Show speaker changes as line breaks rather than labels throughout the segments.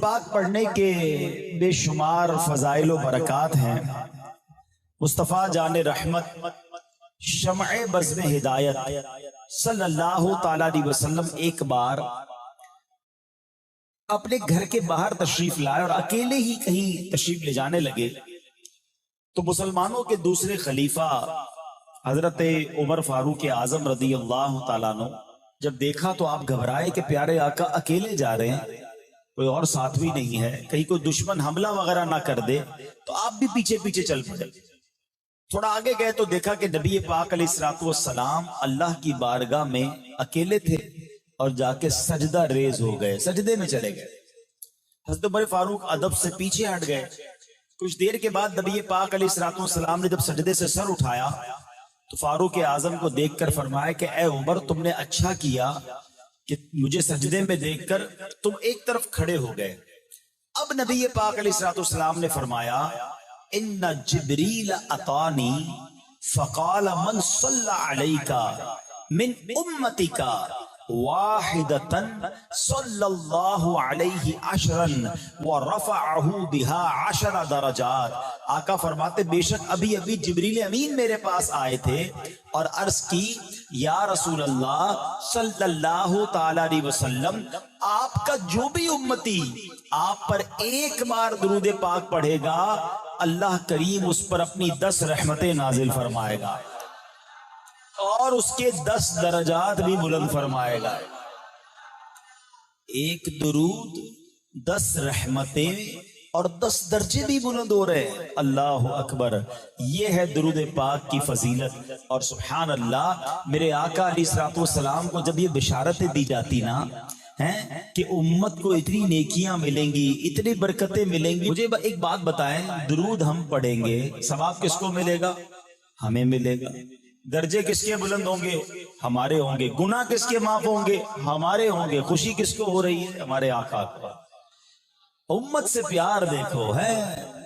پاک پڑھنے کے بے شمار فضائل و برکات ہیں۔ مصطفیٰ جان رحمت شمع بزم ہدایت صلی اللہ تعالی علیہ وسلم ایک بار اپنے گھر کے باہر تشریف لائے اور اکیلے ہی کہیں تشریف لے جانے لگے تو مسلمانوں کے دوسرے خلیفہ حضرت عمر فاروق اعظم رضی اللہ تعالیٰ عنہ جب دیکھا تو آپ گھبرائے کہ پیارے آقا اکیلے جا رہے ہیں، کوئی اور ساتھ بھی نہیں ہے، کہیں کوئی دشمن حملہ وغیرہ نہ کر دے، تو آپ بھی پیچھے پیچھے چل پڑے۔ تھوڑا آگے گئے تو دیکھا کہ نبی پاک علیہ الصلوۃ والسلام اللہ کی بارگاہ میں اکیلے تھے اور جا کے سجدہ ریز ہو گئے، سجدے میں چلے گئے۔ حضرت عمر فاروق ادب سے پیچھے ہٹ گئے۔ کچھ دیر کے بعد نبی پاک علیہ الصلوۃ والسلام نے جب سجدے سے سر اٹھایا تو فاروق اعظم کو دیکھ کر فرمایا کہ اے عمر، تم نے اچھا کیا کہ مجھے سجدے میں دیکھ کر تم ایک طرف کھڑے ہو گئے۔ اب نبی پاک علیہ الصلوۃ والسلام نے فرمایا ان جبریل اتانی فقال من صلی علیک من امتک واحدتا صلی اللہ علیہ عشرا ورفعہ بها 10 درجات۔ آقا فرماتے بے شک ابھی ابھی جبریل امین میرے پاس آئے تھے اور عرض کی یا رسول اللہ صلی اللہ تعالی علیہ وسلم، آپ کا جو بھی امتی آپ پر ایک بار درود پاک پڑھے گا اللہ کریم اس پر اپنی 10 رحمتیں نازل فرمائے گا اور اس کے 10 درجات بھی بلند فرمائے گا۔ ایک درود 10 رحمتیں اور 10 درجے بھی بلند ہو رہے ہیں۔ اللہ اکبر، یہ ہے درود پاک کی فضیلت۔ اور سبحان اللہ، میرے آقا علیہ الصلوۃ والسلام کو جب یہ بشارتیں دی جاتی نا کہ امت کو اتنی نیکیاں ملیں گی، اتنی برکتیں ملیں گی، مجھے ایک بات بتائیں، درود ہم پڑھیں گے، ثواب کس کو ملے گا؟ ہمیں ملے گا۔ درجے کس کے بلند ہوں گے؟ ہمارے ہوں گے۔ گناہ کس کے معاف ہوں گے؟ ہمارے ہوں گے۔ خوشی کس کو ہو رہی ہے؟ ہمارے آقا کو۔ امت سے پیار دیکھو، ہے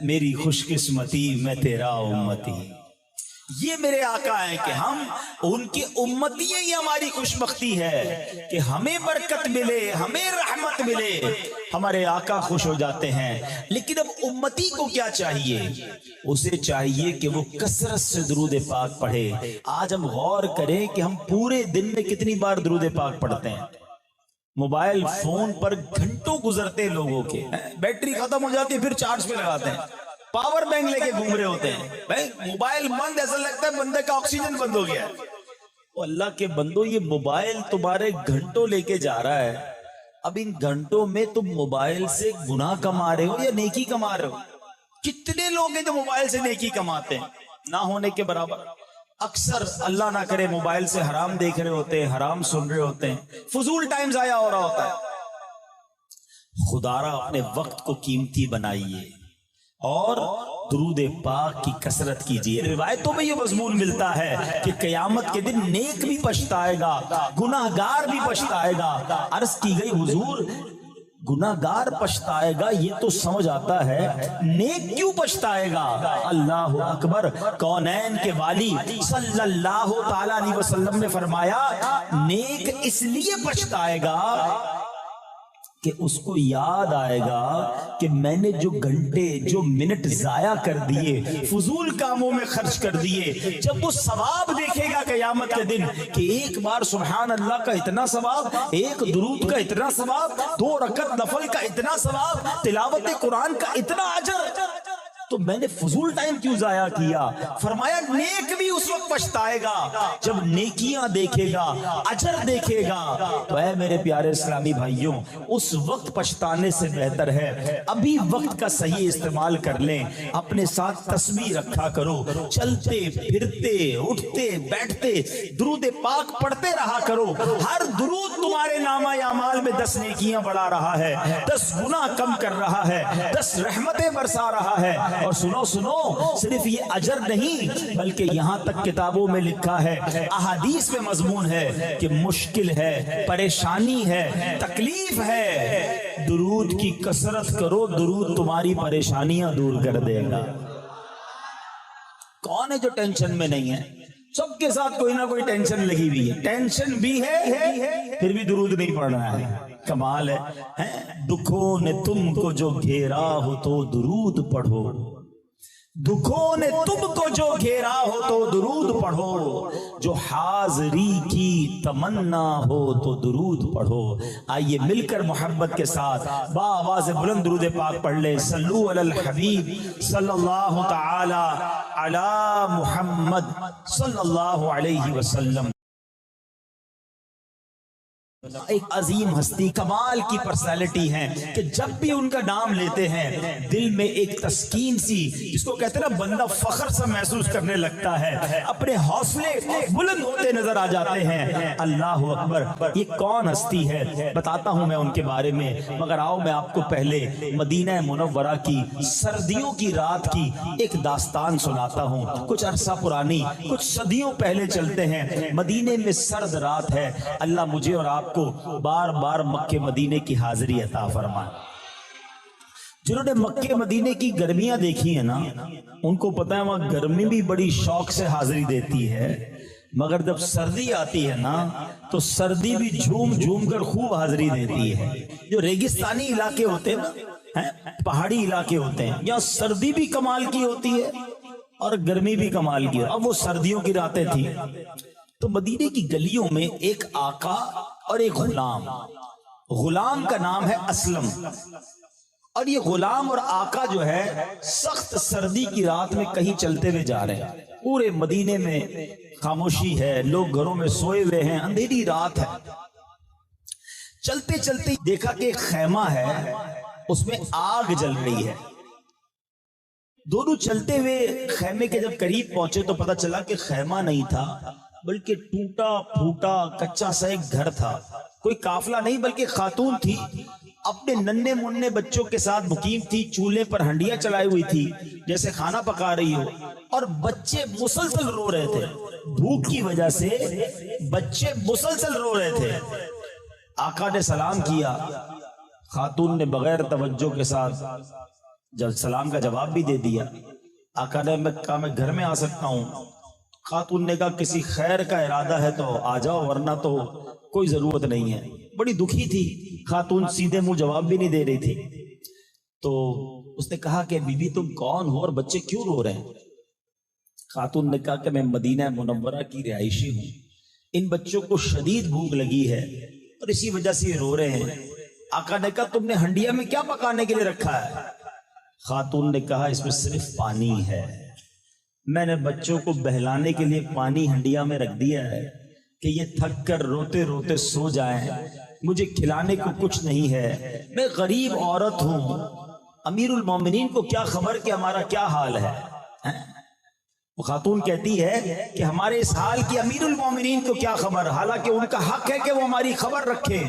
میری خوش قسمتی میں تیرا امتی۔ یہ میرے آقا ہیں کہ ہم ان کی امتی ہیں، یہ ہماری خوش بختی ہے کہ ہمیں برکت ملے، ہمیں رحمت ملے، ہمارے آقا خوش ہو جاتے ہیں۔ لیکن اب امتی کو کیا چاہیے؟ اسے چاہیے کہ وہ کثرت سے درود پاک پڑھے۔ آج ہم غور کریں کہ ہم پورے دن میں کتنی بار درود پاک پڑھتے ہیں۔ موبائل فون پر گھنٹوں گزرتے لوگوں کے، بیٹری ختم ہو جاتی ہے پھر چارج پہ لگاتے ہیں، پاور بینک لے کے گھوم رہے ہوتے ہیں، بھائی موبائل بند، ایسا لگتا ہے بندے کا آکسیجن بند ہو گیا ہے۔ اللہ کے بندو، یہ موبائل تمہارے گھنٹوں لے کے جا رہا ہے، اب ان گھنٹوں میں تم موبائل سے گناہ کما رہے ہو یا نیکی کما رہے ہو؟ کتنے لوگ ہیں جو موبائل سے نیکی کماتے ہیں؟ نہ ہونے کے برابر۔ اکثر اللہ نہ کرے موبائل سے حرام دیکھ رہے ہوتے ہیں، حرام سن رہے ہوتے ہیں، فضول ٹائم ضائع ہو رہا ہوتا ہے۔ خدا را اپنے وقت کو قیمتی بنائیے اور درود پاک کی کثرت کیجیے۔ روایتوں میں یہ مضمون ملتا ہے کہ قیامت کے دن نیک بھی پچھتائے گا، گناہگار بھی پچھتائے گا۔ عرض کی گئی حضور گناہگار پچھتائے گا یہ تو سمجھ آتا ہے، نیک کیوں پچھتائے گا؟ اللہ اکبر، کونین کے والی صلی اللہ تعالی علیہ وسلم نے فرمایا نیک اس لیے پچھتائے گا کہ اس کو یاد آئے گا کہ میں نے جو گھنٹے جو منٹ ضائع کر دیے، فضول کاموں میں خرچ کر دیے، جب وہ ثواب دیکھے گا قیامت کے دن کہ ایک بار سبحان اللہ کا اتنا ثواب، ایک درود کا اتنا ثواب، 2 رکعت نفل کا اتنا ثواب، تلاوت قرآن کا اتنا اجر، تو میں نے فضول ٹائم کیوں ضائع کیا؟ فرمایا نیک بھی اس وقت پچھتائے گا جب نیکیاں دیکھے گا، اجر دیکھے گا۔ تو اے میرے پیارے اسلامی بھائیوں، اس وقت پچھتانے سے بہتر ہے ابھی وقت کا صحیح استعمال کر لیں۔ اپنے ساتھ تسبیح رکھا کرو، چلتے پھرتے اٹھتے بیٹھتے درود پاک پڑھتے رہا کرو۔ ہر درود تمہارے نامہ اعمال میں 10 نیکیاں بڑھا رہا ہے، 10 گناہ کم کر رہا ہے، 10 رحمتیں برسا رہا ہے۔ اور سنو صرف یہ اجر نہیں بلکہ یہاں تک کتابوں میں لکھا ہے، احادیث میں مضمون ہے کہ مشکل ہے، پریشانی ہے، تکلیف ہے، درود کی کثرت کرو، درود تمہاری پریشانیاں دور کر دے گا۔ کون ہے جو ٹینشن میں نہیں ہے؟ سب کے ساتھ کوئی نہ کوئی ٹینشن لگی ہوئی ہے، ٹینشن بھی ہے پھر بھی درود نہیں پڑھ رہا ہے۔ کمال ہے دکھوں نے تم کو جو گھیرا ہو تو درود پڑھو، دکھوں نے تم کو جو گھیرا ہو تو درود پڑھو، جو حاضری کی تمنا ہو تو درود پڑھو۔ آئیے مل کر محبت کے ساتھ بآواز بلند درود پاک پڑھ لیں۔ صلو علی الحبیب صلی اللہ تعالی علی محمد صلی اللہ علیہ وسلم۔ ایک عظیم ہستی، کمال کی پرسنالٹی ہیں کہ جب بھی ان کا نام لیتے ہیں دل میں ایک تسکین سی، جس کو کہتے ہیں نا بندہ فخر سا محسوس کرنے لگتا ہے، اپنے حوصلے بلند ہوتے نظر آ جاتے ہیں۔ اللہ اکبر، یہ کون ہستی ہے بتاتا ہوں میں ان کے بارے میں، مگر آؤ میں آپ کو پہلے مدینہ منورہ کی سردیوں کی رات کی ایک داستان سناتا ہوں، کچھ عرصہ پرانی، کچھ صدیوں پہلے چلتے ہیں۔ مدینے میں سرد رات ہے، اللہ مجھے اور آپ کو بار بار مکے مدینے کی حاضری عطا فرمائے۔ جنہوں نے مکے مدینے کی گرمیاں دیکھی ہیں نا، ان کو پتہ ہے وہاں گرمی بھی بڑی شوق سے حاضری دیتی ہے، مگر جب سردی آتی ہے نا تو سردی بھی جھوم جھوم کر خوب حاضری دیتی ہے۔ جو ریگستانی علاقے ہوتے ہیں، پہاڑی علاقے ہوتے ہیں، یہاں سردی بھی کمال کی ہوتی ہے اور گرمی بھی کمال کی۔ اب وہ سردیوں کی راتیں تھیں تو مدینے کی گلیوں میں ایک آقا اور ایک غلام، غلام کا نام ہے اسلم، اور یہ غلام اور آقا جو ہے سخت سردی کی رات میں کہیں چلتے ہوئے جا رہے ہیں۔ پورے مدینے میں خاموشی ہے، لوگ گھروں میں سوئے ہوئے ہیں، اندھیری رات ہے۔ چلتے چلتے دیکھا کہ ایک خیمہ ہے، اس میں آگ جل رہی ہے۔ دونوں چلتے ہوئے خیمے کے جب قریب پہنچے تو پتہ چلا کہ خیمہ نہیں تھا، بلکہ ٹوٹا پھوٹا کچا سا ایک گھر تھا۔ کوئی قافلہ نہیں بلکہ خاتون تھی، اپنے ننھے منھے بچوں کے ساتھ مقیم تھی، چولہے پر ہنڈیاں چلائے ہوئی تھی جیسے کھانا پکا رہی ہو، اور بچے مسلسل رو رہے تھے، بھوک کی وجہ سے بچے مسلسل رو رہے تھے۔ آقا نے سلام کیا، خاتون نے بغیر توجہ کے ساتھ جب سلام کا جواب بھی دے دیا۔ آقا نے کہا میں گھر میں آ سکتا ہوں؟ خاتون نے کہا کسی خیر کا ارادہ ہے تو آ جاؤ، ورنہ تو کوئی ضرورت نہیں ہے۔ بڑی دکھی تھی خاتون، سیدھے منہ جواب بھی نہیں دے رہی تھی۔ تو اس نے کہا کہ بی بی تم کون ہو اور بچے کیوں رو رہے ہیں؟ خاتون نے کہا کہ میں مدینہ منورہ کی رہائشی ہوں، ان بچوں کو شدید بھوک لگی ہے اور اسی وجہ سے یہ رو رہے ہیں۔ آقا نے کہا تم نے ہنڈیا میں کیا پکانے کے لیے رکھا ہے؟ خاتون نے کہا اس میں صرف پانی ہے، میں نے بچوں کو بہلانے کے لیے پانی ہنڈیا میں رکھ دیا ہے کہ یہ تھک کر روتے روتے سو جائیں، مجھے کھلانے کو کچھ نہیں ہے، میں غریب عورت ہوں، امیر المومنین کو کیا خبر کہ ہمارا کیا حال ہے؟ وہ خاتون کہتی ہے کہ ہمارے اس حال کی امیر المومنین کو کیا خبر، حالانکہ ان کا حق ہے کہ وہ ہماری خبر رکھے۔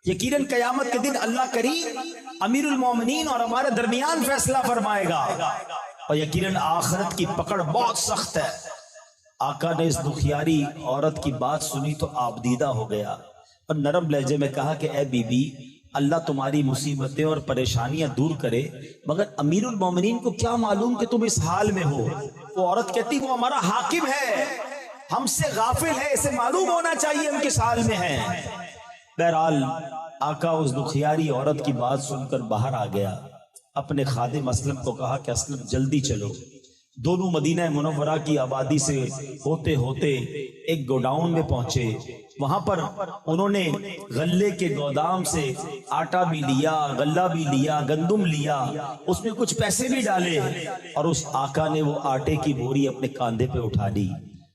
یقیناً قیامت کے دن اللہ کریم امیر المومنین اور ہمارے درمیان فیصلہ فرمائے گا، اور یقیناً آخرت کی پکڑ بہت سخت ہے۔ آقا نے اس دکھیاری عورت کی بات سنی تو آپ دیدہ ہو گیا اور نرم لہجے میں کہا کہ اے بی بی، اللہ تمہاری مصیبتیں اور پریشانیاں دور کرے، مگر امیر المومنین کو کیا معلوم کہ تم اس حال میں ہو؟ وہ عورت کہتی وہ ہمارا حاکم ہے، ہم سے غافل ہے، اسے معلوم ہونا چاہیے ہم کس حال میں ہیں۔ بہرحال آقا اس دکھیاری عورت کی بات سن کر باہر آ گیا، اپنے خادم اسلم کو کہا کہ اسلم جلدی چلو۔ دونوں مدینہ منورہ کی آبادی سے ہوتے ہوتے ایک گوڈاؤن میں پہنچے، وہاں پر انہوں نے غلے کے گودام سے آٹا بھی لیا، غلہ بھی لیا، گندم لیا، اس میں کچھ پیسے بھی ڈالے، اور اس آقا نے وہ آٹے کی بوری اپنے کاندھے پہ اٹھا لی۔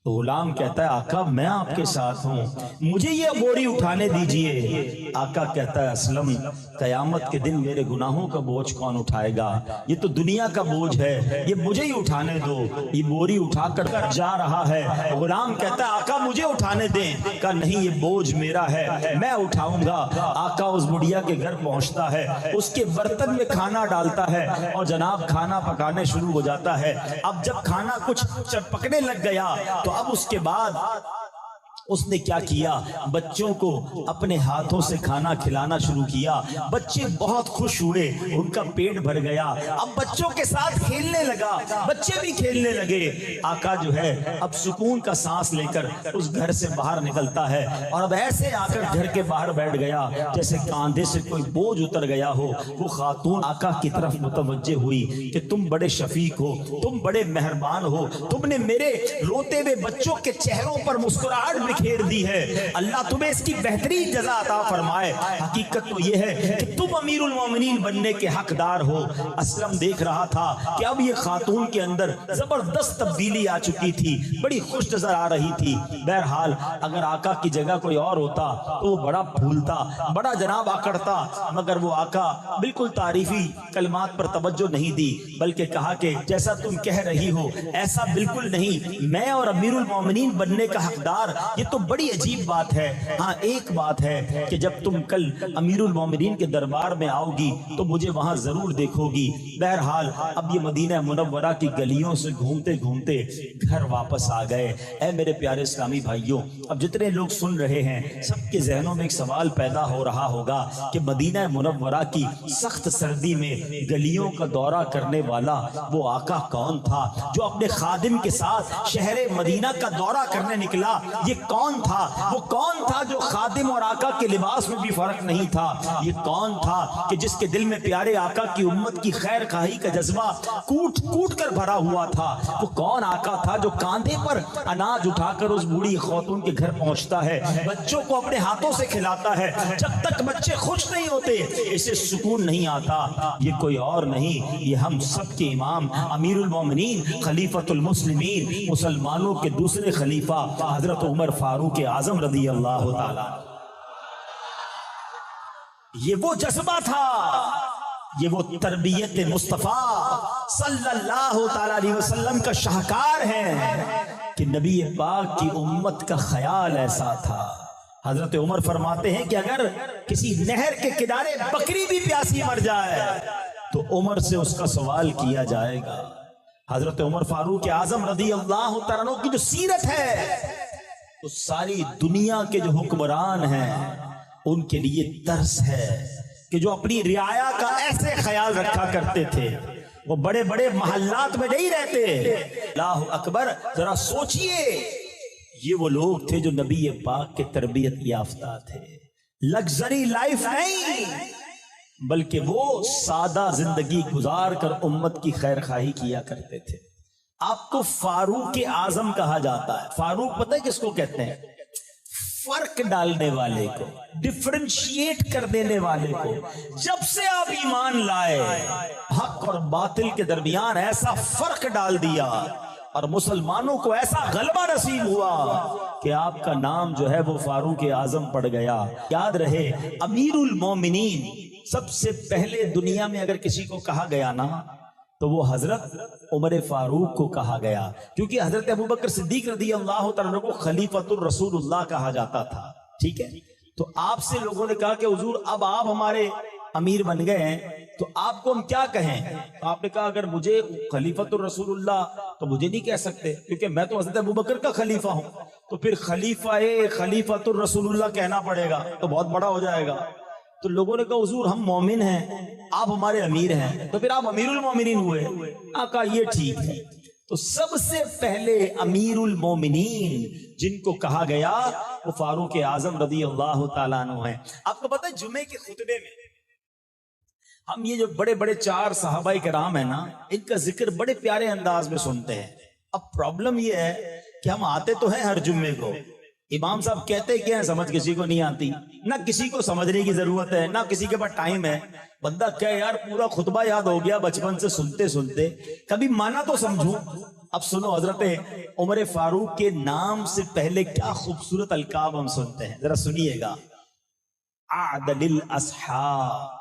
تو غلام کہتا ہے آقا میں آپ کے ساتھ ہوں، مجھے یہ بوری اٹھانے دیجئے۔ آقا کہتا ہے اسلم قیامت کے دن میرے گناہوں کا بوجھ کون اٹھائے گا؟ یہ تو دنیا کا بوجھ ہے، یہ مجھے ہی اٹھانے دو، یہ بوری اٹھا کر جا رہا ہے۔ غلام کہتا ہے آقا مجھے اٹھانے دیں، کہا نہیں یہ بوجھ میرا ہے، میں اٹھاؤں گا۔ آقا اس بڑھیا کے گھر پہنچتا ہے، اس کے برتن میں کھانا ڈالتا ہے اور جناب کھانا پکانے شروع ہو جاتا ہے۔ اب جب کھانا کچھ پکنے لگ گیا تو اب اس کے بعد اس نے کیا کیا؟ بچوں کو اپنے ہاتھوں سے کھانا کھلانا شروع کیا، بچے بہت خوش ہوئے، ان کا پیٹ بھر گیا، اب بچوں کے ساتھ کھیلنے لگا، بچے بھی کھیلنے لگے۔ آقا جو ہے اب سکون کا سانس لے کر اس گھر سے باہر نکلتا ہے، اور اب ایسے آ کر گھر کے باہر بیٹھ گیا جیسے کاندھے سے کوئی بوجھ اتر گیا ہو۔ وہ خاتون آقا کی طرف متوجہ ہوئی کہ تم بڑے شفیق ہو، تم بڑے مہربان ہو، تم نے میرے روتے ہوئے بچوں کے چہروں پر مسکراہٹ بکھیر دی ہے، اللہ تمہیں اس کی بہترین جزا عطا فرمائے۔ حقیقت تو یہ ہے کہ تم امیر المومنین بننے کے حقدار ہو۔ اسلم دیکھ رہا تھا کہ اب یہ خاتون کے اندر زبردست تبدیلی آ چکی تھی، بڑی خوش نظر آ رہی تھی۔ بہرحال اگر آقا کی جگہ کوئی اور ہوتا تو وہ بڑا پھولتا، بڑا جناب آکڑتا، مگر وہ آقا بالکل تعریفی کلمات پر توجہ نہیں دی، بلکہ کہا کہ جیسا تم کہہ رہی ہو ایسا بالکل نہیں، میں اور امیر المومنین بننے کا حقدار، یہ تو بڑی عجیب بات ہے۔ ہاں ایک بات ہے کہ جب تم کل امیر المومنین کے دربار میں آؤ گی تو مجھے وہاں ضرور دیکھو گی۔ بہرحال اب یہ مدینہ منورہ کی گلیوں سے گھومتے گھومتے گھر واپس آ گئے۔ اے میرے پیارے اسلامی بھائیوں، اب جتنے لوگ سن رہے ہیں سب کے ذہنوں میں ایک سوال پیدا ہو رہا ہوگا کہ مدینہ منورہ کی سخت سردی میں گلیوں کا دورہ کرنے والا وہ آقا کون تھا جو اپنے خادم کے ساتھ شہر مدینہ کا دورہ کرنے نکلا؟ یہ کون تھا؟ وہ کون تھا جو خادم اور آقا کے لباس میں بھی فرق نہیں تھا؟ یہ کون تھا کہ جس کے دل میں پیارے آقا کی امت کی خیر خواہی کا جذبہ کوٹ کوٹ کر بھرا ہوا تھا؟ وہ کون آقا تھا جو کاندھے پر اناج اٹھا کر اس بوڑھی خاتون کے گھر پہنچتا ہے، بچوں کو اپنے ہاتھوں سے کھلاتا ہے، جب تک بچے خوش نہیں ہوتے اسے سکون نہیں آتا؟ یہ کوئی اور نہیں، یہ ہم سب کے امام امیر المومنین خلیفۃ المسلمین مسلمانوں کے دوسرے خلیفہ حضرت عمر فاروق اعظم رضی اللہ تعالی۔ یہ وہ جذبہ تھا، یہ وہ تربیت مصطفیٰ صلی اللہ تعالی علیہ وسلم کا شاہکار ہے کہ نبی پاک کی امت کا خیال ایسا تھا۔ حضرت عمر فرماتے ہیں کہ اگر کسی نہر کے کنارے بکری بھی پیاسی مر جائے تو عمر سے اس کا سوال کیا جائے گا۔ حضرت عمر فاروق اعظم رضی اللہ تعالیٰ عنہ کی جو سیرت ہے وہ ساری دنیا کے جو حکمران ہیں ان کے لیے درس ہے کہ جو اپنی رعایا کا ایسے خیال رکھا کرتے تھے، وہ بڑے بڑے محلات میں نہیں رہتے۔ اللہ اکبر، ذرا سوچئے، یہ وہ لوگ تھے جو نبی پاک کے تربیت یافتہ تھے، لگژری لائف نہیں بلکہ وہ سادہ زندگی گزار کر امت کی خیر خواہی کیا کرتے تھے۔ آپ کو فاروق اعظم کہا جاتا ہے۔ فاروق پتہ ہے کس کو کہتے ہیں؟ فرق ڈالنے والے کو، ڈفرینشیٹ کر دینے والے کو۔ جب سے آپ ایمان لائے حق اور باطل کے درمیان ایسا فرق ڈال دیا اور مسلمانوں کو ایسا غلبہ نصیب ہوا کہ آپ کا نام جو ہے وہ فاروق اعظم پڑ گیا۔ یاد رہے، امیر المومنین سب سے پہلے دنیا میں اگر کسی کو کہا گیا نا تو وہ حضرت عمر فاروق کو کہا گیا، کیونکہ حضرت ابوبکر صدیق رضی اللہ تعالیٰ کو خلیفۃ الرسول اللہ کہا جاتا تھا۔ ٹھیک ہے، تو آپ سے لوگوں نے کہا کہ حضور اب آپ ہمارے امیر بن گئے ہیں تو آپ کو ہم کیا کہیں؟ آپ نے کہا اگر مجھے خلیفۃ الرسول اللہ تو مجھے نہیں کہہ سکتے کیونکہ میں تو حضرت ابوبکر کا خلیفہ ہوں، تو پھر خلیفۃ الرسول اللہ کہنا پڑے گا تو بہت بڑا ہو جائے گا۔ تو لوگوں نے کہا حضور ہم مومن ہیں، آپ ہمارے امیر ہیں، تو پھر آپ امیر المومنین ہوئے۔ آقا یہ ٹھیک ہے۔ تو سب سے پہلے امیر المومنین جن کو کہا گیا وہ فاروق اعظم رضی اللہ تعالیٰ عنہ ہیں۔ آپ کو پتہ ہے جمعے کے خطبے میں ہم یہ جو بڑے بڑے 4 صحابہ کرام ہیں نا، ان کا ذکر بڑے پیارے انداز میں سنتے ہیں۔ اب پرابلم یہ ہے کہ ہم آتے تو ہیں ہر جمعے کو، امام صاحب کہتے کیا ہیں سمجھ کسی کو نہیں آتی، نہ کسی کو سمجھنے کی ضرورت ہے، نہ کسی کے پاس ٹائم ہے۔ بندہ کہے یار پورا خطبہ یاد ہو گیا بچپن سے سنتے سنتے، کبھی مانا تو سمجھوں۔ اب سنو، حضرت عمر فاروق کے نام سے پہلے کیا خوبصورت القاب ہم سنتے ہیں، ذرا سنیے گا۔ عادل الاصحاب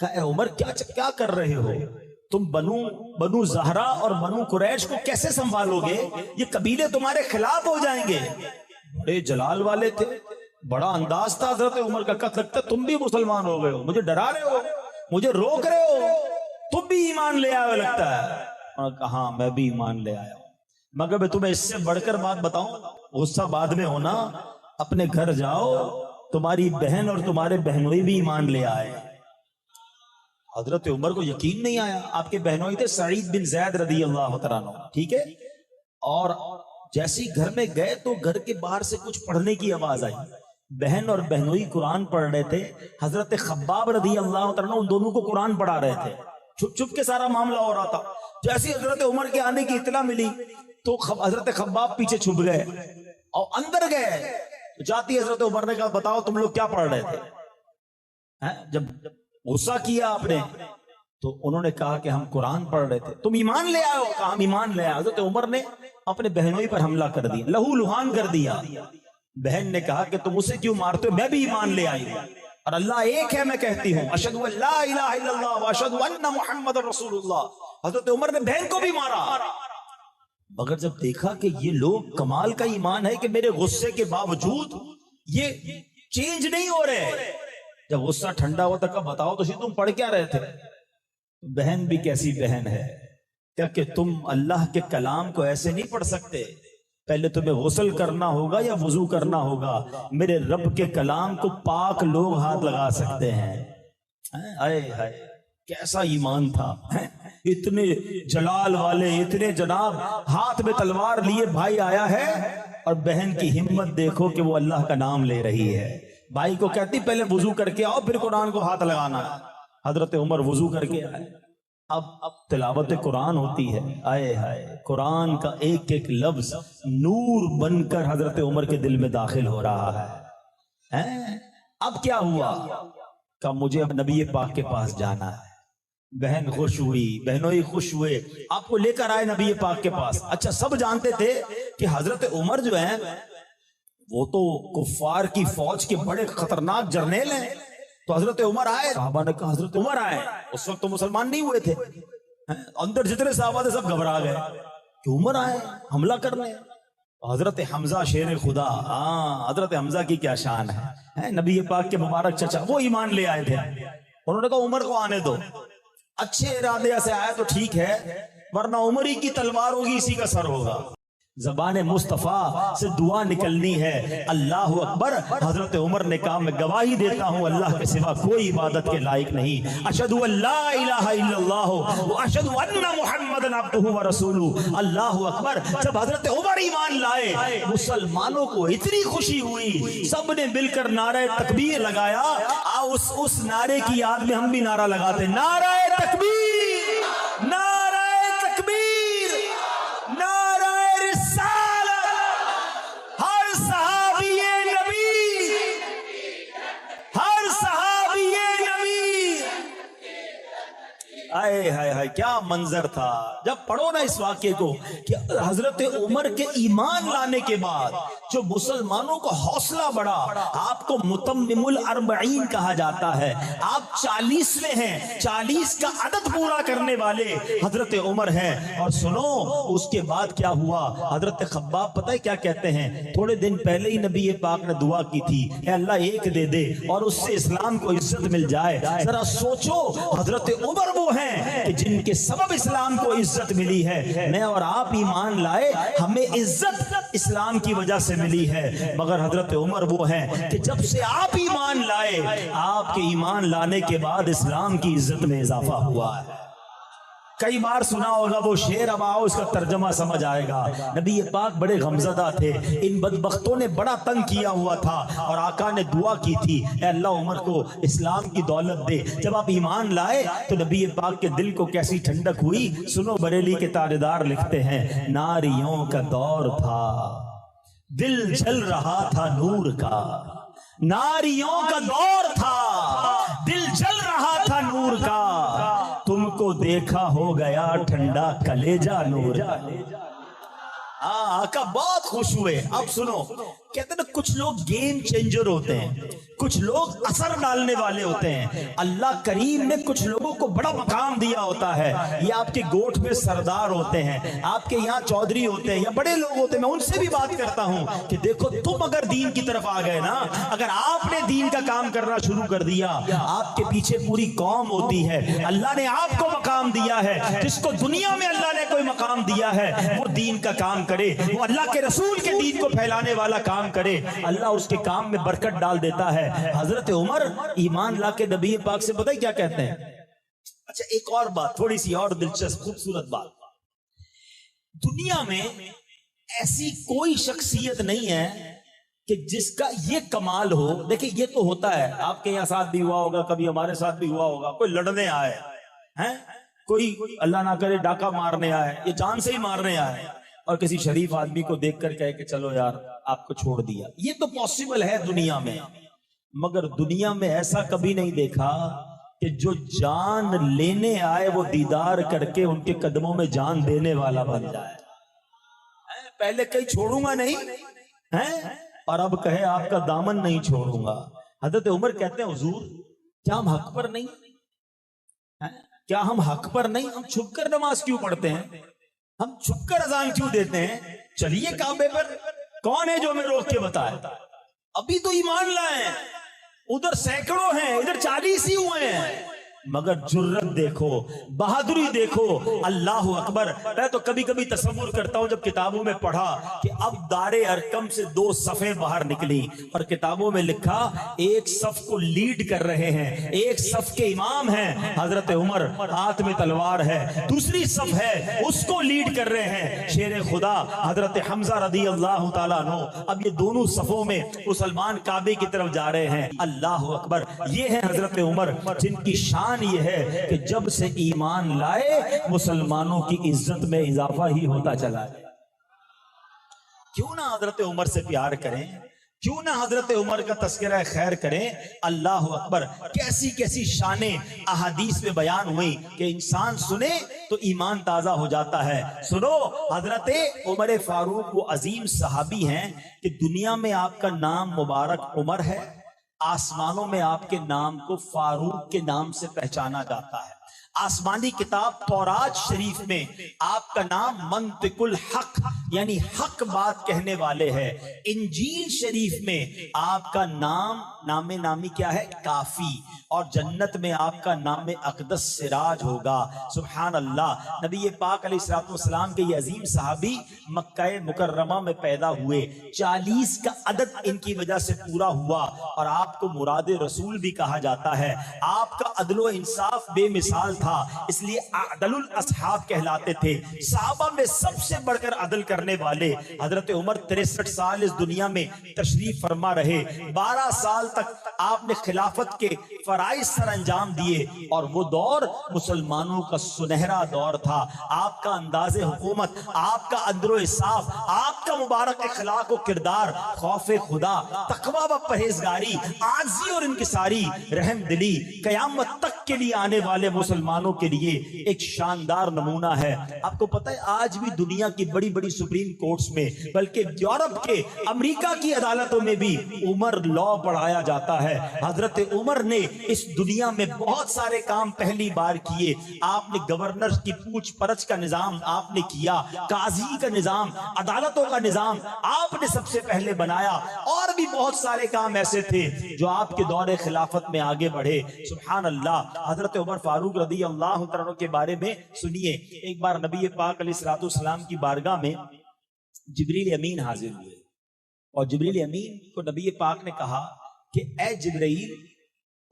کہا اے عمر کیا کر رہے ہو تم؟ بنو زہرا اور بنو قریش کو کیسے سنبھالو گے؟ یہ قبیلے تمہارے خلاف ہو جائیں گے۔ بڑے جلال والے تھے، بڑا انداز تھا حضرت عمر کا۔ کہا لگتا تم بھی مسلمان ہو گئے ہو، مجھے ڈرا رہے ہو، مجھے روک رہے ہو، تم بھی ایمان لے آئے لگتا ہے۔ اور کہا ہاں میں بھی ایمان لے آیا ہوں، مگر میں تمہیں اس سے بڑھ کر بات بتاؤں، غصہ بعد میں ہونا، اپنے گھر جاؤ، تمہاری بہن اور تمہارے بہنوئی بھی ایمان لے آئے۔ حضرت عمر کو یقین نہیں آیا، آپ کے بہنوئی تھے سعید بن زید رضی اللہ تعالیٰ عنہ، ٹھیک ہے؟ اور جیسے ہی گھر میں گئے تو گھر کے باہر سے کچھ پڑھنے کی آواز آئی، بہن اور بہنوئی قرآن پڑھ رہے تھے۔ حضرت خباب رضی اللہ تعالیٰ عنہ ان دونوں کو قرآن پڑھا رہے تھے، چھپ چھپ کے سارا معاملہ ہو رہا تھا۔ جیسے حضرت عمر کے آنے کی اطلاع ملی تو حضرت خباب پیچھے چھپ گئے اور اندر گئے۔ جاتی حضرت عمر نے کہا بتاؤ تم لوگ کیا پڑھ رہے تھے؟ جب غصہ کیا آپ نے تو انہوں نے کہا کہ ہم قرآن پڑھ رہے تھے۔ تم ایمان لے آئے ہو؟ کہا ہم ایمان لے آئے۔ حضرت عمر نے اپنے بہنوئی پر حملہ کر دیا، لہو لہان کر دیا۔ بہن نے کہا کہ تم اسے کیوں مارتے ہو؟ میں بھی ایمان لے آئی ہوں اور اللہ ایک ہے، میں کہتی ہوں اشہد ان لا الہ الا اللہ واشہد ان محمد رسول اللہ۔ حضرت عمر نے بہن کو بھی مارا، مگر جب دیکھا کہ یہ لوگ کمال کا ایمان ہے کہ میرے غصے کے باوجود یہ چینج نہیں ہو رہے، جب غصہ ٹھنڈا ہوا تک بتاؤ تو تم پڑھ کیا رہے تھے؟ بہن بھی کیسی بہن ہے کہ تم اللہ کے کلام کو ایسے نہیں پڑھ سکتے، پہلے تمہیں غسل کرنا ہوگا یا وضو کرنا ہوگا، میرے رب کے کلام کو پاک لوگ ہاتھ لگا سکتے ہیں۔ آئے ہائے کیسا ایمان تھا، اتنے جلال والے، اتنے جناب، ہاتھ میں تلوار لیے بھائی آیا ہے اور بہن کی ہمت دیکھو کہ وہ اللہ کا نام لے رہی ہے۔ بھائی کو کہتی پہلے وضو کر کے آؤ پھر قرآن کو ہاتھ لگانا۔ حضرت عمر وضو کر کے آئے، اب تلاوت قرآن ہوتی ہے، آئے ہائے قرآن کا ایک ایک لفظ نور بن کر حضرت عمر کے دل میں داخل ہو رہا ہے۔ اب کیا ہوا؟ کہ مجھے اب نبی پاک کے پاس جانا ہے۔ بہن خوش ہوئی، بہنوئی خوش ہوئے، آپ کو لے کر آئے نبی پاک کے پاس۔ اچھا سب جانتے تھے کہ حضرت عمر جو ہیں وہ تو کفار کی فوج کے بڑے خطرناک جرنیل ہیں، تو حضرت عمر آئے۔ صحابہ نے کہا حضرت عمر آئے، اس وقت تو مسلمان نہیں ہوئے تھے، اندر جتنے صحابہ تھے سب گھبرا گئے کہ عمر آئے حملہ کرنے۔ حضرت حمزہ شیر خدا، حضرت حمزہ کی کیا شان ہے، نبی پاک کے مبارک چچا، وہ ایمان لے آئے تھے۔ انہوں نے کہا عمر کو آنے دو، اچھے ارادے سے آیا تو ٹھیک ہے، ورنہ عمر ہی کی تلوار ہوگی، اسی کا سر ہوگا۔ زبان مصطفیٰ سے دعا نکلنی ہے اللہ اکبر۔ حضرت عمر نے کہا میں گواہی دیتا ہوں اللہ کے سوا کوئی عبادت کے لائق نہیں، اشہد ان لا الہ الا اللہ واشہد ان محمد عبدہ ورسولہ۔ اللہ اکبر۔ جب حضرت عمر ایمان لائے مسلمانوں کو اتنی خوشی ہوئی، سب نے مل کر نعرہ تکبیر لگایا۔ اس نعرے کی یاد میں ہم بھی نعرہ لگاتے، نعرہ تکبیر، نعرہ تکبیر، نعرہ رسالت، ہر صحابی نبی، ہر صحابی نبی۔ آئے ہائے ہائے کیا منظر تھا۔ جب پڑھو نا اس واقعے کو کہ حضرت عمر کے ایمان لانے کے بعد جو مسلمانوں کو حوصلہ بڑھا، آپ کو متمم الاربعین کہا جاتا ہے، آپ 40ویں ہیں، 40 کا عدد پورا کرنے والے حضرت عمر ہیں۔ اور سنو اس کے بعد کیا ہوا، حضرت خباب پتہ ہے کیا کہتے ہیں، تھوڑے دن پہلے ہی نبی پاک نے دعا کی تھی اے اللہ ایک دے دے اور اس سے اسلام کو عزت مل جائے۔ ذرا سوچو حضرت عمر وہ ہیں کہ جن کے سبب اسلام کو عزت ملی ہے، میں اور آپ ایمان لائے ہمیں عزت اسلام کی وجہ سے ملی ہے، مگر حضرت عمر وہ ہیں کہ جب سے آپ ایمان لائے آپ کے ایمان لانے کے بعد اسلام کی عزت میں اضافہ ہوا ہے۔ کئی بار سنا ہوگا وہ شعر، اب آؤ اس کا ترجمہ سمجھ آئے گا۔ نبی پاک بڑے غمزدہ تھے، ان بدبختوں نے بڑا تنگ کیا ہوا تھا اور آقا نے دعا کی تھی اے اللہ عمر کو اسلام کی دولت دے۔ جب آپ ایمان لائے تو نبی پاک کے دل کو کیسی ٹھنڈک ہوئی۔ سنو بریلی کے تاجدار لکھتے ہیں ناریوں کا دور تھا دل جل رہا تھا نور کا، ناریوں کا دور تھا دل جل رہا تھا نور کا، تم کو دیکھا ہو گیا ٹھنڈا کلیجہ نور کا۔ آقا بہت خوش ہوئے. اب سنو, کہتے ہیں کچھ لوگ گیم چینجر ہوتے ہیں, کچھ لوگ اثر ڈالنے والے ہوتے ہیں. اللہ کریم نے کچھ لوگوں کو بڑا مقام دیا ہوتا ہے. یہ آپ کے گوٹھ میں سردار ہوتے ہیں, آپ کے یہاں چودھری ہوتے ہیں, یا بڑے لوگ ہوتے ہیں. میں ان سے بھی بات کرتا ہوں کہ دیکھو تم اگر دین کی طرف آ گئے نا, اگر آپ نے دین کا کام کرنا شروع کر دیا, آپ کے پیچھے پوری قوم ہوتی ہے. اللہ نے آپ کو مقام دیا ہے. جس کو دنیا میں اللہ نے کوئی مقام دیا ہے وہ دین کا کام کرے, وہ اللہ کے رسول کے دین کو پھیلانے والا کام کرے, اللہ اس کے کام میں برکت ڈال دیتا ہے. حضرت عمر ایمان لا کے نبی پاک سے پتہ ہے کیا کہتے ہیں؟ اچھا ایک اور بات, تھوڑی سی اور دلچسپ خوبصورت بات. دنیا میں ایسی کوئی شخصیت نہیں ہے کہ جس کا یہ کمال ہو. دیکھیں یہ تو ہوتا ہے, آپ کے یہاں ساتھ بھی ہوا ہوگا, کبھی ہمارے ساتھ بھی ہوا ہوگا, کوئی لڑنے آئے ہیں, کوئی اللہ نہ کرے ڈاکہ مارنے آئے, یہ جان سے ہی مارنے آئے, اور کسی شریف آدمی کو دیکھ کر کہے کہ چلو یار آپ کو چھوڑ دیا. یہ تو پاسبل ہے دنیا میں, مگر دنیا میں ایسا کبھی نہیں دیکھا کہ جو جان لینے آئے وہ دیدار کر کے ان کے قدموں میں جان دینے والا بن جائے. پہلے کہیں چھوڑوں گا نہیں اور اب کہے آپ کا دامن نہیں چھوڑوں گا. حضرت عمر کہتے ہیں حضور کیا ہم حق پر نہیں, کیا ہم حق پر نہیں, ہم چھپ کر نماز کیوں پڑھتے ہیں, ہم چھپ کر اذان کیوں دیتے ہیں؟ چلیے کعبے پر, کون ہے جو ہمیں روک کے بتائے؟ ابھی تو ایمان لائے, ادھر سینکڑوں ہیں, ادھر 40 ہی ہوئے ہیں, مگر جرت دیکھو, بہادری دیکھو. اللہ اکبر. میں تو کبھی کبھی تصور کرتا ہوں جب کتابوں میں پڑھا کہ اب دار ارقم سے 2 صفیں باہر نکلی اور کتابوں میں لکھا ایک صف کو لیڈ کر رہے ہیں, ایک صف کے امام ہیں حضرت عمر, ہاتھ میں تلوار ہے, دوسری صف ہے اس کو لیڈ کر رہے ہیں شیر خدا حضرت حمزہ رضی اللہ تعالیٰ عنہ. اب یہ دونوں صفوں میں مسلمان کعبے کی طرف جا رہے ہیں. اللہ اکبر. یہ ہے حضرت عمر جن کی شان یہ ہے کہ جب سے ایمان لائے مسلمانوں کی عزت میں اضافہ ہی ہوتا چلا ہے. کیوں نہ حضرت عمر سے پیار کریں, کیوں نہ حضرت عمر کا تذکرہ خیر کریں. اللہ اکبر. کیسی کیسی شانیں احادیث میں بیان ہوئی کہ انسان سنے تو ایمان تازہ ہو جاتا ہے. سنو, حضرت عمر فاروق وہ عظیم صحابی ہیں کہ دنیا میں آپ کا نام مبارک عمر ہے, آسمانوں میں آپ کے نام کو فاروق کے نام سے پہچانا جاتا ہے. آسمانی کتاب تورات شریف میں آپ کا نام منطق الحق یعنی حق بات کہنے والے ہے. انجیل شریف میں آپ کا نام نامی کیا ہے؟ کافی. اور جنت میں آپ کا نام اقدس سراج ہوگا. سبحان اللہ. نبی پاک علیہ الصلوۃ والسلام کے یہ عظیم صحابی مکہ مکرمہ میں پیدا ہوئے. 40 کا عدد ان کی وجہ سے پورا ہوا اور آپ کو مراد رسول بھی کہا جاتا ہے. آپ کا عدل و انصاف بے مثال تھا, اس لیے عدل الاصحاب کہلاتے تھے. صحابہ میں سب سے بڑھ کر عدل کرنے والے حضرت عمر 63 سال اس دنیا میں تشریف فرما رہے. 12 سال تک آپ نے خلافت کے فرائض سر انجام دیے اور وہ دور مسلمانوں کا سنہرا دور تھا. آپ کا انداز حکومت, آپ کا عدل و انصاف, آپ کا مبارک اخلاق و کردار, خوف خدا, تقوی و پرہیزگاری, عاجزی اور انکساری, رحم دلی قیامت تک کے لیے آنے والے مسلمانوں کے لیے ایک شاندار نمونہ ہے. آپ کو پتہ ہے آج بھی دنیا کی بڑی بڑی سپریم کورٹس میں بلکہ یورپ کے امریکہ کی عدالتوں میں بھی عمر لا پڑھایا جاتا ہے. حضرت عمر نے اس دنیا میں بہت سارے کام پہلی بار کیے. آپ نے گورنر کی پوچھ پرچھ کا نظام آپ نے کیا, قاضی کا نظام, عدالتوں کا نظام آپ نے سب سے پہلے بنایا, اور بھی بہت سارے کام ایسے تھے جو آپ کے دور خلافت میں آگے بڑھے. سبحان اللہ. حضرت عمر فاروق رضی اللہ عنہ کے بارے میں سنیے. ایک بار نبی پاک علیہ الصلوۃ والسلام کی بارگاہ میں جبریل امین حاضر ہوئے اور جبریل امین کو نبی پاک نے کہا کہ اے جبرائیل,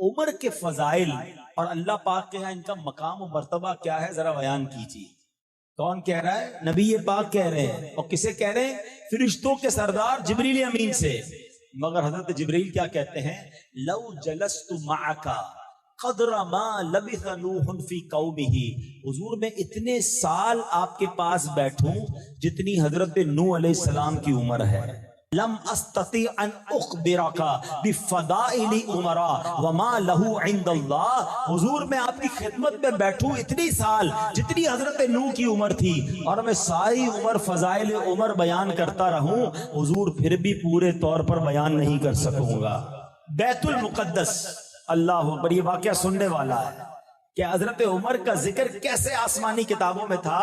عمر کے فضائل اور اللہ پاک کے یہاں ان کا مقام و مرتبہ کیا ہے ذرا بیان کیجیے. کون کہہ رہا ہے؟ نبی پاک کہہ رہے ہیں. اور کسے کہہ رہے ہیں؟ فرشتوں کے سردار جبریل امین سے. مگر حضرت جبریل کیا کہتے ہیں؟ لو جلست معک قدر ما لبث نوح فی قومہ, حضور میں اتنے سال آپ کے پاس بیٹھوں جتنی حضرت نوح علیہ السلام کی عمر ہے. لم استطیع ان اخبرک بفضائل عمر وما له عند اللہ، حضور میں آپ کی خدمت میں بیٹھوں اتنی سال جتنی حضرت نوح کی عمر تھی، اور میں ساری عمر فضائل عمر بیان کرتا رہوں، حضور پھر بھی پورے طور پر بیان نہیں کر سکوں گا۔ بیت المقدس، اللہ اکبر، یہ واقعہ سننے والا ہے کہ حضرت عمر کا ذکر کیسے آسمانی کتابوں میں تھا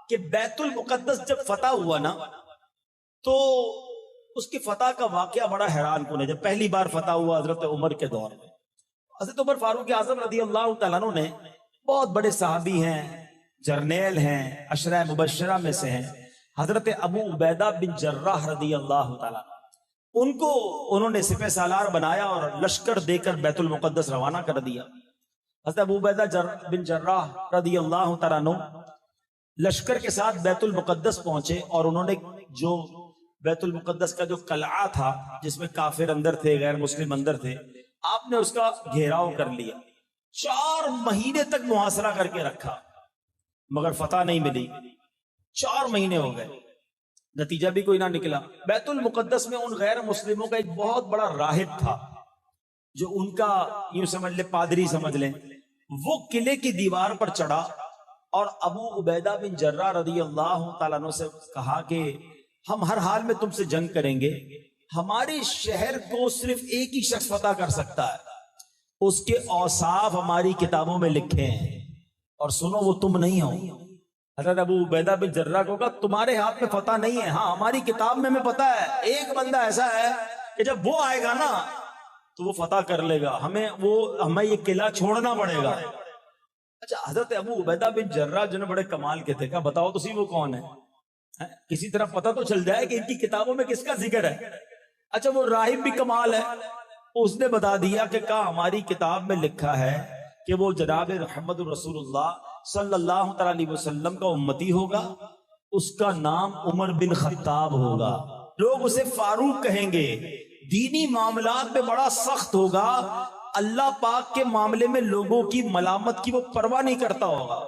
کہ بیت المقدس جب فتح ہوا نا تو اس کی فتح کا واقعہ بڑا حیران کن ہے۔ جب پہلی بار فتح ہوا حضرت عمر کے دور میں، حضرت عمر فاروق اعظم رضی اللہ تعالیٰ عنہ نے، بہت بڑے صحابی ہیں، جرنیل ہیں، عشرہ مبشرہ میں سے ہیں، حضرت ابو عبیدہ بن جراح رضی اللہ تعالیٰ، ان کو انہوں نے سپہ سالار بنایا اور لشکر دے کر بیت المقدس روانہ کر دیا۔ حضرت ابو عبیدہ بن جراح رضی اللہ تعالیٰ عنہ لشکر کے ساتھ بیت المقدس پہنچے، اور انہوں نے جو بیت المقدس کا جو قلعہ تھا جس میں کافر اندر تھے، غیر مسلم اندر تھے، آپ نے اس کا گھیراؤ کر لیا، 4 مہینے تک محاصرہ کر کے رکھا، مگر فتح نہیں ملی۔ 4 مہینے ہو گئے، نتیجہ بھی کوئی نہ نکلا۔ بیت المقدس میں ان غیر مسلموں کا ایک بہت بڑا راہب تھا، جو ان کا یوں سمجھ لے پادری سمجھ لیں، وہ قلعے کی دیوار پر چڑھا اور ابو عبیدہ بن جراح رضی اللہ تعالیٰ عنہ سے کہا کہ ہم ہر حال میں تم سے جنگ کریں گے، ہمارے شہر کو صرف ایک ہی شخص فتح کر سکتا ہے، اس کے اوصاف ہماری کتابوں میں لکھے ہیں، اور سنو وہ تم نہیں ہو۔ حضرت ابو عبیدہ بن جراح کو کہا تمہارے ہاتھ میں فتح نہیں ہے، ہاں ہماری کتاب میں ہمیں پتا ہے ایک بندہ ایسا ہے کہ جب وہ آئے گا نا تو وہ فتح کر لے گا، ہمیں یہ قلعہ چھوڑنا پڑے گا۔ اچھا، حضرت ابو عبیدہ بن جراح جو بڑے کمال کے تھے، کہا بتاؤ تو صحیح وہ کون ہے، کسی طرح پتہ تو چل جائے کہ ان کی کتابوں میں کس کا ذکر ہے۔ اچھا، وہ راہب بھی کمال ہے، اس نے بتا دیا کہ کہا ہماری کتاب میں لکھا ہے کہ وہ جناب محمد رسول اللہ صلی اللہ تعالی علیہ وسلم کا امتی ہوگا، اس کا نام عمر بن خطاب ہوگا، لوگ اسے فاروق کہیں گے، دینی معاملات میں بڑا سخت ہوگا، اللہ پاک کے معاملے میں لوگوں کی ملامت کی وہ پرواہ نہیں کرتا ہوگا۔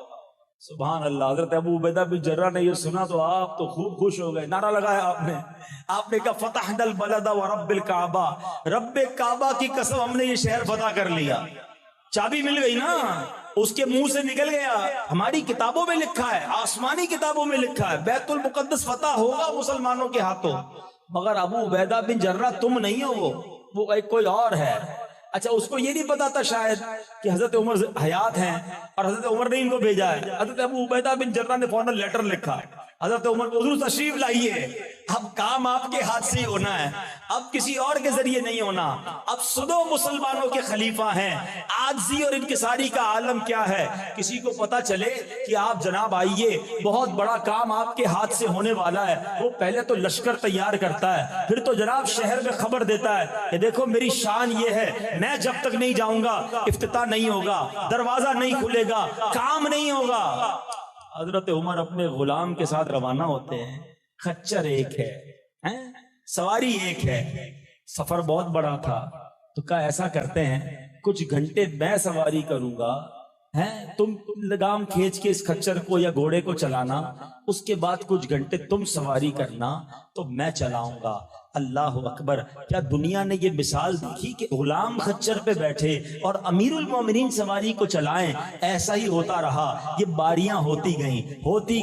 سبحان اللہ۔ حضرت ابو عبیدہ بن جراح نے یہ سنا تو آپ تو خوب خوش ہو گئے، نعرہ لگایا آپ نے کہا فتحنا البلد ورب الکعبہ، رب کعبہ کی قسم ہم نے یہ شہر فتح کر لیا، چابی مل گئی نا، اس کے منہ سے نکل گیا، ہماری کتابوں میں لکھا ہے، آسمانی کتابوں میں لکھا ہے بیت المقدس فتح ہوگا مسلمانوں کے ہاتھوں، مگر ابو عبیدہ بن جراح تم نہیں ہو، وہ ایک کوئی اور ہے۔ اچھا، اس کو یہ نہیں پتا تھا شاید کہ حضرت عمر حیات ہیں اور حضرت عمر نے ان کو بھیجا ہے۔ حضرت ابو عبیدہ بن جراح نے فوراً لیٹر لکھا، حضرت عمر کو حضور تشریف لائیے، اب کام آپ کے ہاتھ سے ہی ہونا ہے، اب کسی اور کے ذریعے نہیں ہونا، اب سنو مسلمانوں کے خلیفہ ہیں، عاجزی اور انکساری کا عالم کیا ہے، کسی کو پتا چلے کہ آپ جناب آئیے، بہت بڑا کام آپ کے ہاتھ سے ہونے والا ہے، وہ پہلے تو لشکر تیار کرتا ہے، پھر تو جناب شہر میں خبر دیتا ہے کہ دیکھو میری شان یہ ہے، میں جب تک نہیں جاؤں گا افتتاح نہیں ہوگا، دروازہ نہیں کھلے گا، کام نہیں ہوگا۔ حضرت عمر اپنے غلام کے ساتھ روانہ ہوتے ہیں، خچر ایک ہے، سواری ایک ہے، سفر بہت بڑا تھا، تو کہا ایسا کرتے ہیں کچھ گھنٹے میں سواری کروں گا، تم لگام کھینچ کے اس خچر کو یا گھوڑے کو چلانا، اس کے بعد کچھ گھنٹے تم سواری کرنا تو میں چلاؤں گا۔ اللہ اکبر، کیا دنیا نے یہ مثال دیکھی کہ غلام خچر پہ بیٹھے اور امیر المومنین سواری کو چلائیں؟ ایسا ہی ہوتا رہا، یہ باریاں ہوتی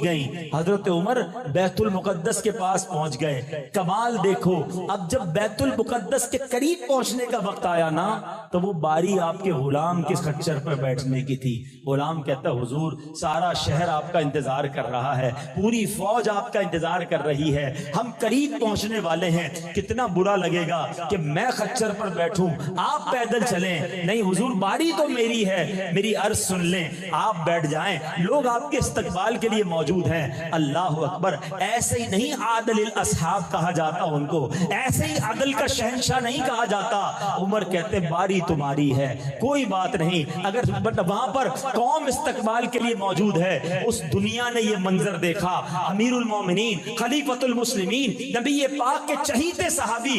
گئیں، حضرت عمر بیت المقدس کے پاس پہنچ گئے۔ کمال دیکھو، اب جب بیت المقدس کے قریب پہنچنے کا وقت آیا نا تو وہ باری آپ کے غلام کے خچر پر بیٹھنے کی تھی۔ غلام کہتا حضور سارا شہر آپ کا انتظار کر رہا ہے، پوری فوج آپ کا انتظار کر رہی ہے، ہم قریب پہنچنے والے ہیں، کتنا برا لگے گا کہ میں خچر پر بیٹھوں آپ پیدل چلیں۔ نہیں حضور، باری تو میری ہے، میری عرض سن لیں، آپ بیٹھ جائیں، لوگ آپ کے استقبال کے لیے موجود ہیں۔ اللہ اکبر، ایسے ہی نہیں عادل الاصحاب کہا جاتا ان کو، ایسے ہی عدل کا شہنشاہ نہیں کہا جاتا۔ عمر کہتے باری تمہاری ہے، کوئی بات نہیں، اگر وہاں پر قوم استقبال کے لیے موجود ہے۔ اس دنیا نے یہ منظر دیکھا، امیر المومنین خلیفۃ المسلمین نبی پاک کے چہیتے صحابی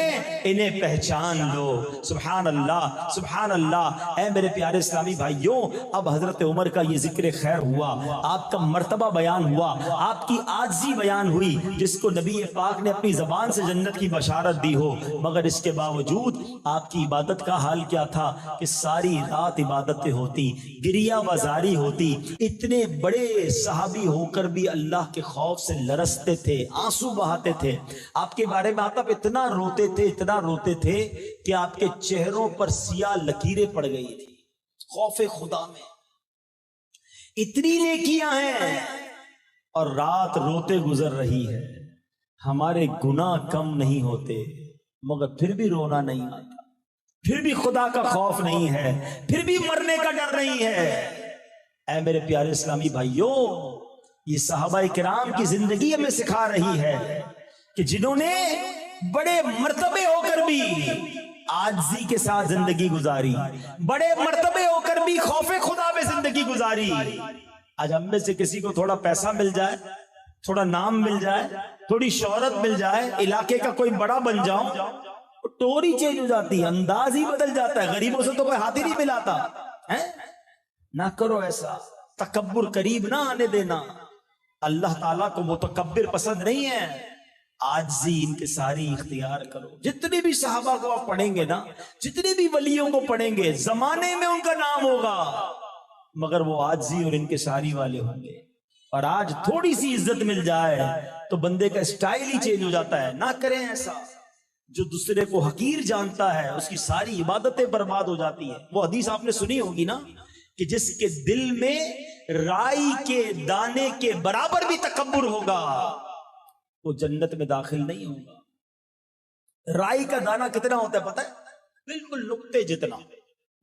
ہیں انہیں پہچان لو۔ سبحان اللہ سبحان اللہ۔ اے میرے پیارے اسلامی بھائیوں، اب حضرت عمر کا یہ ذکر خیر ہوا، آپ کا مرتبہ بیان ہوا، آپ کی عاجزی بیان ہوئی، جس کو نبی پاک نے اپنی زبان سے جنت کی بشارت دی ہو، مگر اس کے باوجود آپ کی عبادت کا حال کیا تھا کہ ساری رات عبادتیں ہوتی، گریہ وزاری ہوتی۔ اتنے بڑے صحابی ہو کر بھی اللہ کے خوف سے لرزتے تھے، آنسو بہاتے تھے۔ آپ کے بارے میں آپ اتنا روتے تھے، اتنا روتے تھے کہ آپ کے چہروں پر سیاہ لکیریں پڑ گئی تھی خوف خدا میں۔ اتنی نیکیاں ہیں اور رات روتے گزر رہی ہے۔ ہمارے گناہ کم نہیں ہوتے مگر پھر بھی رونا نہیں آتا، پھر بھی خدا کا خوف نہیں ہے، پھر بھی مرنے کا ڈر نہیں ہے۔ اے میرے پیارے اسلامی بھائیوں، یہ صحابہ کرام کی زندگی ہمیں سکھا رہی ہے کہ جنہوں نے بڑے مرتبے ہو کر بھی عاجزی کے ساتھ زندگی گزاری، بڑے مرتبے ہو کر بھی خوف خدا میں زندگی گزاری۔ آج ہم میں سے کسی کو تھوڑا پیسہ مل جائے، تھوڑا نام مل جائے، تھوڑی شہرت مل جائے، علاقے کا کوئی بڑا بن جاؤں، ٹوری چینج ہو جاتی ہے، انداز ہی بدل جاتا ہے، غریبوں سے تو کوئی ہاتھ ہی نہیں ملاتا ہے۔ نہ کرو ایسا، تکبر قریب نہ آنے دینا۔ اللہ تعالیٰ کو متکبر پسند نہیں ہے۔ عاجزی ان کے ساری اختیار کرو۔ جتنے بھی صحابہ کو آپ پڑھیں گے نا، جتنے بھی ولیوں کو پڑھیں گے، زمانے میں ان کا نام ہوگا مگر وہ عاجزی اور ان کے ساری والے ہوں گے۔ اور آج تھوڑی سی عزت مل جائے تو بندے کا اسٹائل ہی چینج ہو جاتا ہے۔ نہ کریں ایسا۔ جو دوسرے کو حقیر جانتا ہے اس کی ساری عبادتیں برباد ہو جاتی ہیں۔ وہ حدیث آپ نے سنی ہوگی نا کہ جس کے دل میں رائی کے دانے کے برابر بھی تکبر ہوگا وہ جنت میں داخل نہیں ہوگا۔ رائی کا دانہ کتنا ہوتا ہے پتہ ہے؟ بالکل نقطے جتنا۔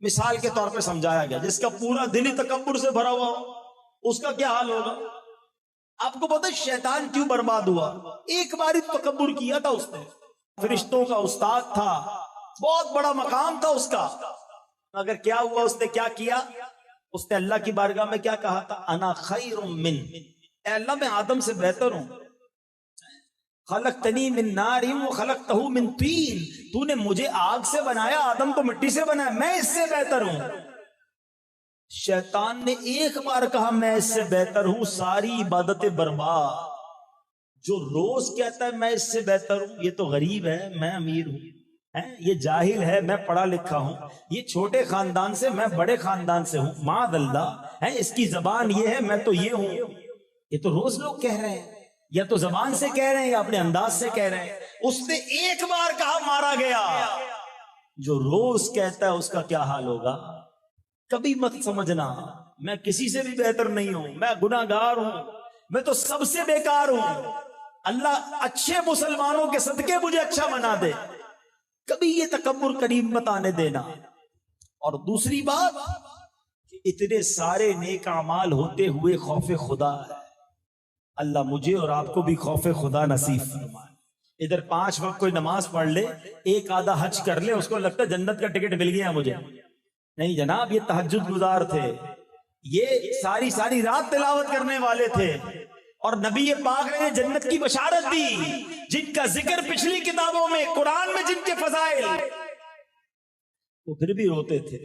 مثال کے طور پہ سمجھایا گیا، جس کا پورا دل ہی تکبر سے بھرا ہوا ہو اس کا کیا حال ہوگا؟ آپ کو پتہ ہے شیطان کیوں برباد ہوا؟ ایک بار ہی تکبر کیا تھا اس نے، فرشتوں کا استاد تھا، بہت بڑا مقام تھا اس کا، مگر کیا ہوا؟ اس نے کیا کیا؟ اس نے اللہ کی بارگاہ میں کیا کہا تھا؟ انا خیر من، اے اللہ میں آدم سے بہتر ہوں، خلقتنی من نار وخلقتہ من طین، تو نے مجھے آگ سے بنایا، آدم کو مٹی سے بنایا، میں اس سے بہتر ہوں۔ شیطان نے ایک بار کہا میں اس سے بہتر ہوں، ساری عبادتیں برباد۔ جو روز کہتا ہے میں اس سے بہتر ہوں، یہ تو غریب ہے میں امیر ہوں، یہ جاہل ہے میں پڑھا لکھا ہوں، یہ چھوٹے خاندان سے میں بڑے خاندان سے ہوں، معاذ اللہ، اس کی زبان یہ ہے میں تو یہ ہوں۔ یہ تو روز لوگ کہہ رہے ہیں، یا تو زبان سے کہہ رہے ہیں یا اپنے انداز سے کہہ رہے ہیں۔ اس نے ایک بار کہا مارا گیا۔ جو روز کہتا ہے اس کا کیا حال ہوگا؟ کبھی مت سمجھنا میں کسی سے بھی بہتر نہیں ہوں، میں گناہ گار ہوں، میں تو سب سے بیکار ہوں، اللہ اچھے مسلمانوں کے صدقے مجھے اچھا بنا دے۔ کبھی یہ تکبر قریب مت آنے دینا۔ اور دوسری بات، اتنے سارے نیک اعمال ہوتے ہوئے خوف خدا ہے۔ اللہ مجھے اور آپ کو بھی خوف خدا نصیب فرمائے۔ ادھر 5 وقت کوئی نماز پڑھ لے، ایک آدھا حج کر لے، اس کو لگتا ہے جنت کا ٹکٹ مل گیا مجھے۔ نہیں جناب، یہ تہجد گزار تھے، یہ ساری رات تلاوت کرنے والے تھے، اور نبی پاک نے جنت کی بشارت دی، جن کا ذکر پچھلی کتابوں میں، قرآن میں جن کے فضائل، وہ پھر بھی روتے تھے۔